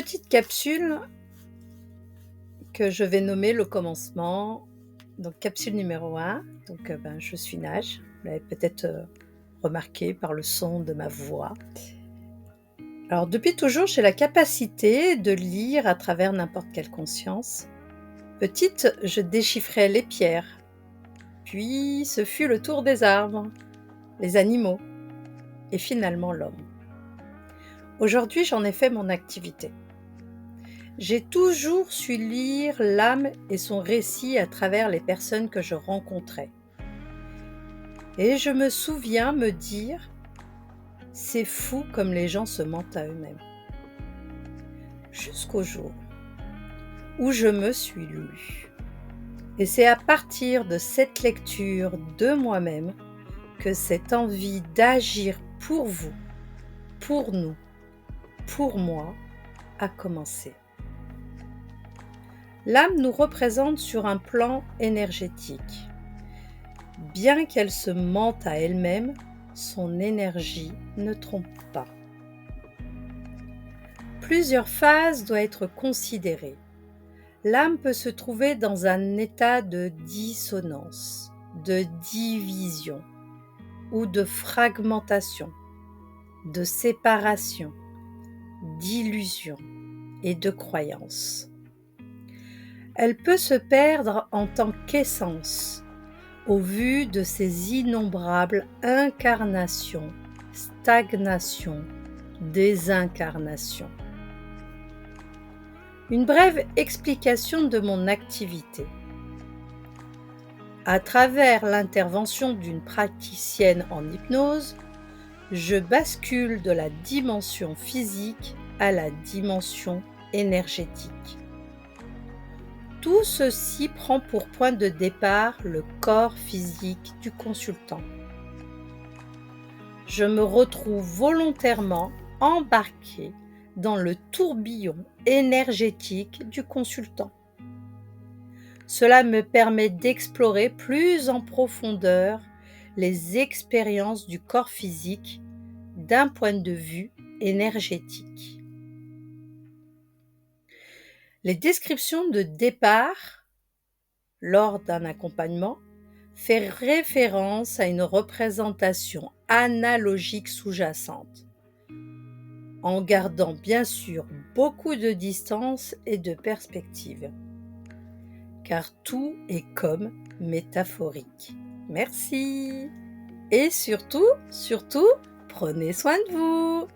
petite capsule que je vais nommer le commencement. Donc capsule numéro 1, je suis Naj. Vous l'avez peut-être, remarqué par le son de ma voix. Alors depuis toujours, j'ai la capacité de lire à travers n'importe quelle conscience. Petite, je déchiffrais les pierres, puis ce fut le tour des arbres, les animaux et finalement l'homme. Aujourd'hui, j'en ai fait mon activité. J'ai toujours su lire l'âme et son récit à travers les personnes que je rencontrais. Et je me souviens me dire: «C'est fou comme les gens se mentent à eux-mêmes». Jusqu'au jour où je me suis lue. Et c'est à partir de cette lecture de moi-même que cette envie d'agir pour vous, pour nous, pour moi a commencé. L'âme nous représente sur un plan énergétique. Bien qu'elle se mente à elle-même, son énergie ne trompe pas. Plusieurs phases doivent être considérées. L'âme peut se trouver dans un état de dissonance, de division ou de fragmentation, de séparation, d'illusion et de croyance. Elle peut se perdre en tant qu'essence, au vu de ses innombrables incarnations, stagnations, désincarnations. Une brève explication de mon activité. À travers l'intervention d'une praticienne en hypnose, je bascule de la dimension physique à la dimension énergétique. Tout ceci prend pour point de départ le corps physique du consultant. Je me retrouve volontairement embarquée dans le tourbillon énergétique du consultant. Cela me permet d'explorer plus en profondeur les expériences du corps physique d'un point de vue énergétique. Les descriptions de départ lors d'un accompagnement fait référence à une représentation analogique sous-jacente, en gardant bien sûr beaucoup de distance et de perspective, car tout est comme métaphorique. Merci. Et surtout, prenez soin de vous.